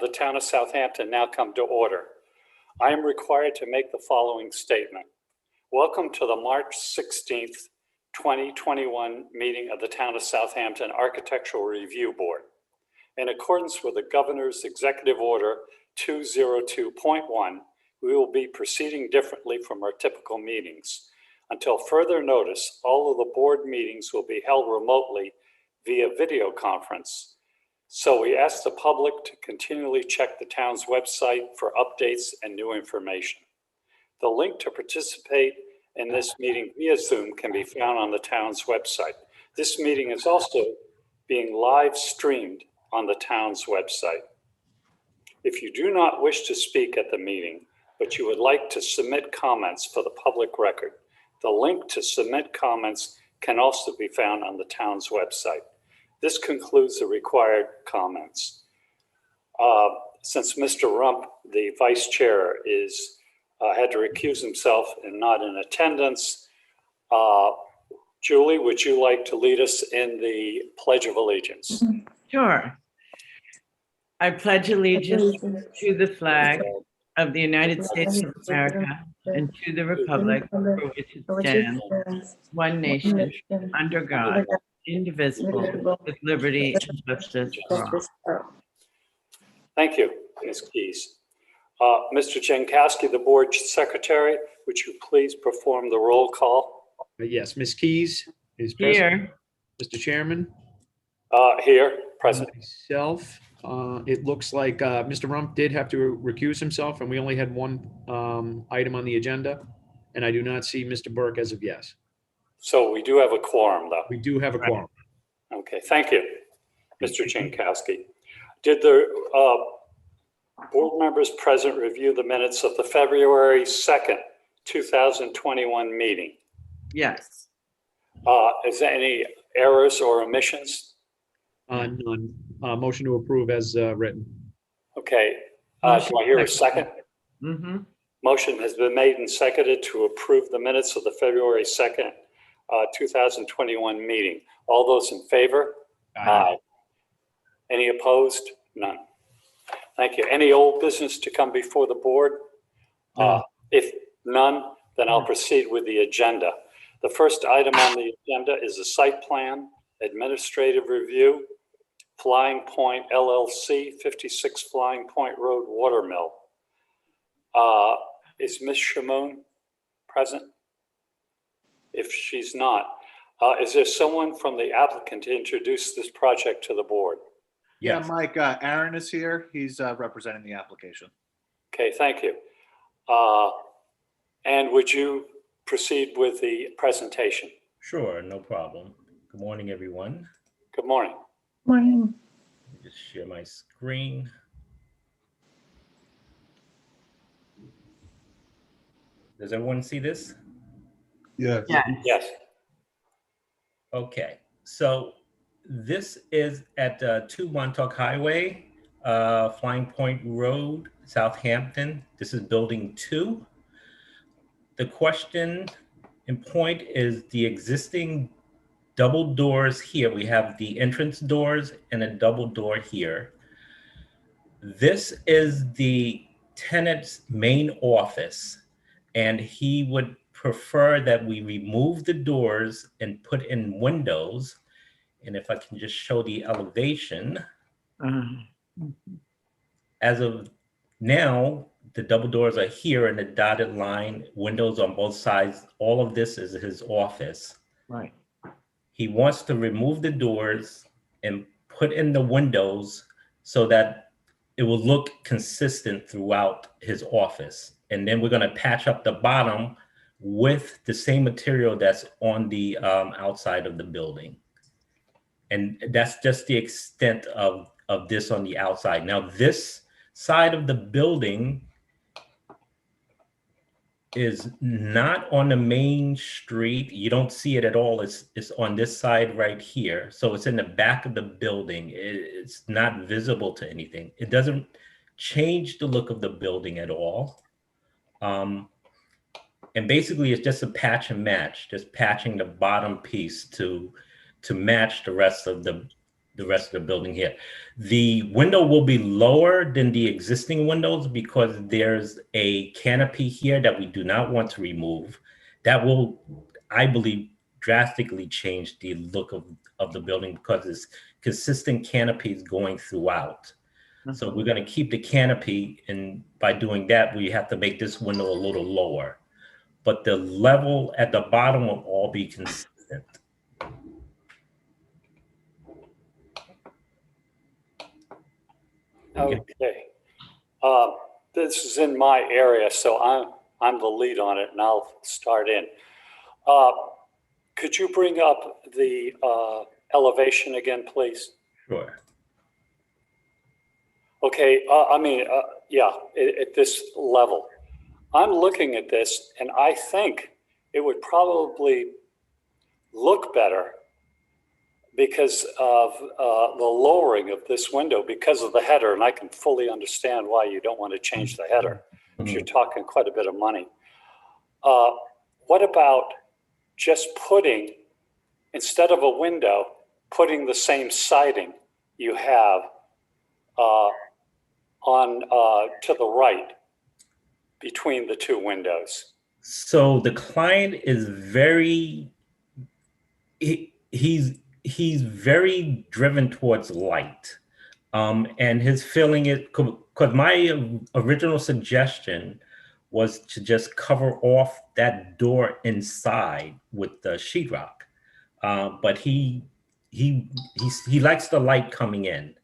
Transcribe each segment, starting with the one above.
the town of Southampton now come to order. I am required to make the following statement. Welcome to the March 16th, 2021 meeting of the town of Southampton Architectural Review Board. In accordance with the Governor's Executive Order 202.1, we will be proceeding differently from our typical meetings. Until further notice, all of the board meetings will be held remotely via video conference. So we ask the public to continually check the town's website for updates and new information. The link to participate in this meeting via Zoom can be found on the town's website. This meeting is also being live streamed on the town's website. If you do not wish to speak at the meeting, but you would like to submit comments for the public record, the link to submit comments can also be found on the town's website. This concludes the required comments. Since Mr. Rump, the vice chair, had to recuse himself and not in attendance, Julie, would you like to lead us in the Pledge of Allegiance? Sure. I pledge allegiance to the flag of the United States of America and to the republic for which it stands, one nation, under God, indivisible, with liberty and justice for all. Thank you, Ms. Keys. Mr. Jankowski, the board secretary, would you please perform the roll call? Yes, Ms. Keys is present. Here. Mr. Chairman? Here, present. Myself. It looks like Mr. Rump did have to recuse himself, and we only had one item on the agenda, and I do not see Mr. Burke as of yes. So we do have a quorum, though. We do have a quorum. Okay, thank you, Mr. Jankowski. Did the board members present review the minutes of the February 2nd, 2021 meeting? Yes. Is there any errors or omissions? None. Motion to approve as written. Okay. Do I hear a second? Mm-hmm. Motion has been made and seconded to approve the minutes of the February 2nd, 2021 meeting. All those in favor? Aye. Any opposed? None. Thank you. Any old business to come before the board? If none, then I'll proceed with the agenda. The first item on the agenda is a site plan, administrative review, Flying Point LLC, 56 Flying Point Road, Watermill. Is Ms. Shamoon present? If she's not, is there someone from the applicant to introduce this project to the board? Yeah, Mike, Aaron is here. He's representing the application. Okay, thank you. And would you proceed with the presentation? Sure, no problem. Good morning, everyone. Good morning. Morning. Let me just share my screen. Does everyone see this? Yes. Yes. Okay, so this is at 2 Montauk Highway, Flying Point Road, Southampton. This is building 2. The question in point is the existing double doors here. We have the entrance doors and a double door here. This is the tenant's main office, and he would prefer that we remove the doors and put in windows. And if I can just show the elevation. As of now, the double doors are here and the dotted line, windows on both sides. All of this is his office. Right. He wants to remove the doors and put in the windows so that it will look consistent throughout his office. And then we're going to patch up the bottom with the same material that's on the outside of the building. And that's just the extent of this on the outside. Now, this side of the building is not on the main street. You don't see it at all. It's on this side right here. So it's in the back of the building. It's not visible to anything. It doesn't change the look of the building at all. And basically it's just a patch and match, just patching the bottom piece to match the rest of the the rest of the building here. The window will be lower than the existing windows because there's a canopy here that we do not want to remove. That will, I believe, drastically change the look of the building because it's consistent canopies going throughout. So we're going to keep the canopy, and by doing that, we have to make this window a little lower. But the level at the bottom will all be consistent. Okay. This is in my area, so I'm the lead on it, and I'll start in. Could you bring up the elevation again, please? Sure. Okay, yeah, at this level. I'm looking at this, and I think it would probably look better because of the lowering of this window because of the header, and I can fully understand why you don't want to change the header if you're talking quite a bit of money. What about just putting, instead of a window, putting the same siding you have on to the right between the two windows? So the client is very, he's very driven towards light. And his feeling is, because my original suggestion was to just cover off that door inside with the sheetrock. But he likes the light coming in.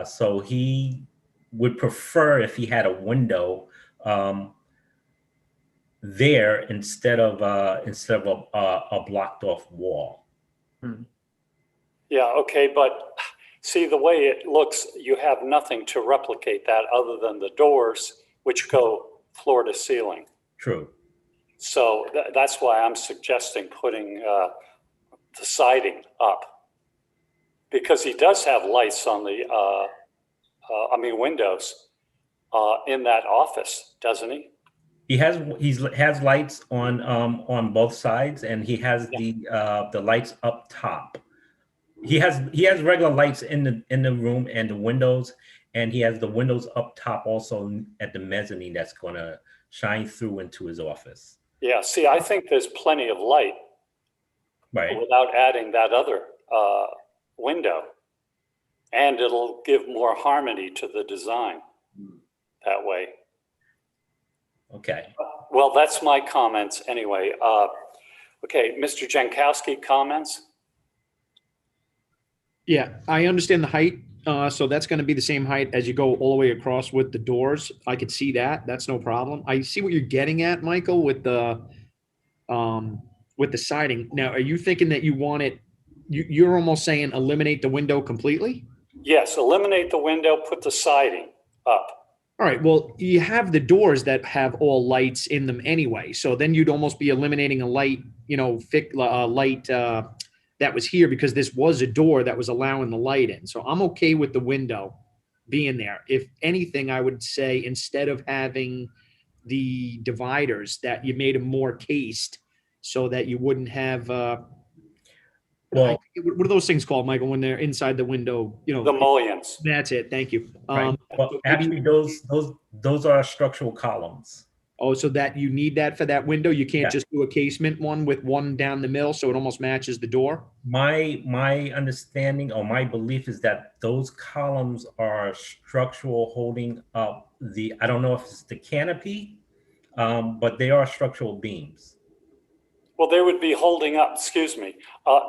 So he would prefer if he had a window there instead of a blocked off wall. Yeah, okay, but see the way it looks, you have nothing to replicate that other than the doors, which go floor to ceiling. True. So that's why I'm suggesting putting the siding up, because he does have lights on the, windows in that office, doesn't he? He has lights on both sides, and he has the lights up top. He has regular lights in the room and the windows, and he has the windows up top also at the mezzanine that's going to shine through into his office. Yeah, see, I think there's plenty of light, Right. without adding that other window, and it'll give more harmony to the design that way. Okay. Well, that's my comments anyway. Okay, Mr. Jankowski, comments? Yeah, I understand the height. So that's going to be the same height as you go all the way across with the doors. I could see that. That's no problem. I see what you're getting at, Michael, with the siding. Now, are you thinking that you want it? You're almost saying eliminate the window completely? Yes, eliminate the window, put the siding up. All right. Well, you have the doors that have all lights in them anyway. So then you'd almost be eliminating a light, light that was here because this was a door that was allowing the light in. So I'm okay with the window being there. If anything, I would say instead of having the dividers, that you made them more cased so that you wouldn't have. Well, what are those things called, Michael, when they're inside the window? The mullions. That's it. Thank you. right. Well, so actually, those are structural columns. Oh, so that you need that for that window? You can't Yeah. just do a casement one with one down the middle so it almost matches the door? My understanding or my belief is that those columns are structural, holding up I don't know if it's the canopy, but they are structural beams. Well, they would be holding up,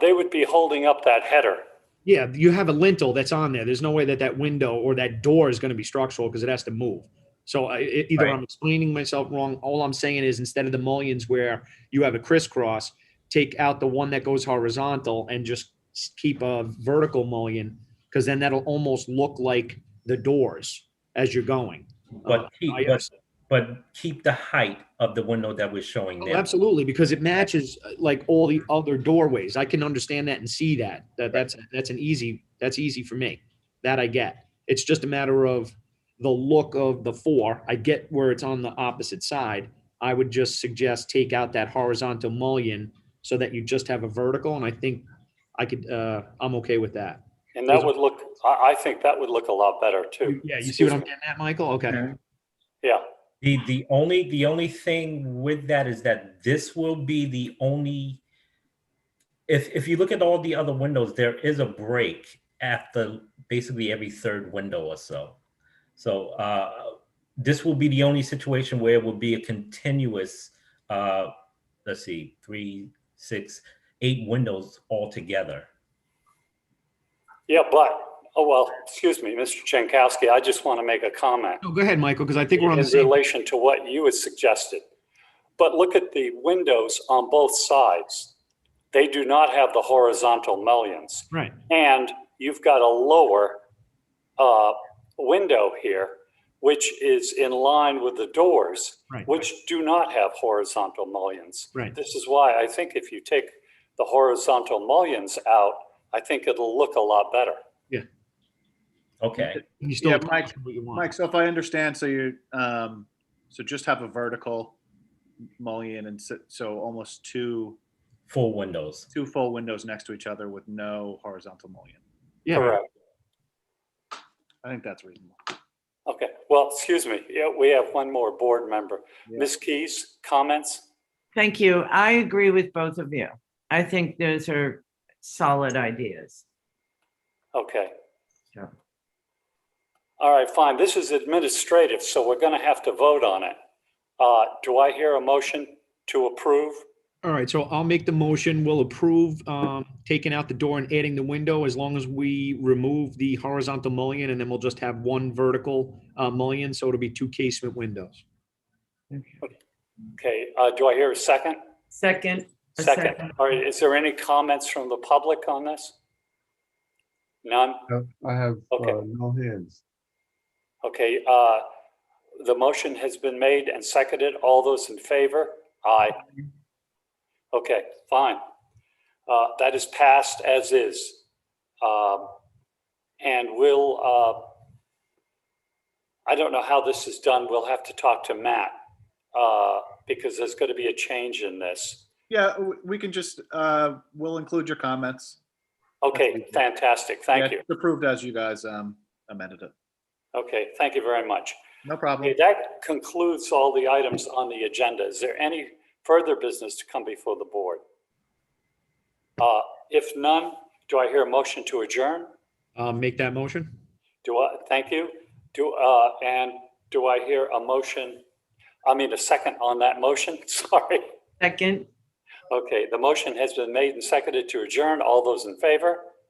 they would be holding up that header. Yeah, you have a lintel that's on there. There's no way that that window or that door is going to be structural because it has to move. So either Right. I'm explaining myself wrong. All I'm saying is instead of the mullions where you have a crisscross, take out the one that goes horizontal and just keep a vertical mullion, because then that'll almost look like the doors as you're going. But keep the height of the window that we're showing Oh, now. absolutely, because it matches like all the other doorways. I can understand that and see that. That's easy for me. That I get. It's just a matter of the look of the four. I get where it's on the opposite side. I would just suggest take out that horizontal mullion so that you just have a vertical, and I think I'm okay with that. And that would look, I think that would look a lot better too. Yeah, you see what I'm getting at, Michael? Okay. Yeah, The only thing with that is that this will be the only, if you look at all the other windows, there is a break at basically every third window or so. So this will be the only situation where it will be a continuous, let's see, 3, 6, 8 windows altogether. yeah, but, oh, well, excuse me, Mr. Jankowski, I just want to make a comment No, go ahead, Michael, because I think we're on the in same. relation to what you had suggested. But look at the windows on both sides. They do not have the horizontal mullions. Right. And you've got a lower window here, which is in line with the doors, Right. which do not have horizontal mullions. Right. This is why I think if you take the horizontal mullions out, I think it'll look a lot better. Okay. You still Yeah, have Mike, what you want. Mike, so if I understand, so you, so just have a vertical mullion and so almost two Full windows. full windows next to each other with no horizontal mullion. Yeah. Correct. I think that's reasonable. Okay, well, excuse me. Yeah, we have one more board member. Yeah. Ms. Keys, comments? Thank you. I agree with both of you. I think those are solid ideas. Okay. So, All right, fine. This is administrative, so we're going to have to vote on it. Do I hear a motion to approve? All right, so I'll make the motion. We'll approve taking out the door and adding the window as long as we remove the horizontal mullion, and then we'll just have one vertical mullion, so it'll be 2 casement windows. Okay, do I hear a second? second. a Second. All right, is there any comments from the public on this? None? I have Okay. no hands. Okay, the motion has been made and seconded. All those in favor? Aye. Okay, fine. That is passed as is. And we'll, I don't know how this is done. We'll have to talk to Matt because there's going to be a change in this. Yeah, we can just, we'll include your comments. Okay, fantastic. Thank Yeah, you. it's approved as you guys amended it. Okay, thank you very much. No problem. Okay, that concludes all the items on the agenda. Is there any further business to come before the board? If none, do I hear a motion to adjourn? Make that motion. Thank you. And do I hear a motion? I mean, a second on that motion? Sorry. Second. Okay, the motion has been made and seconded to adjourn. All those in favor?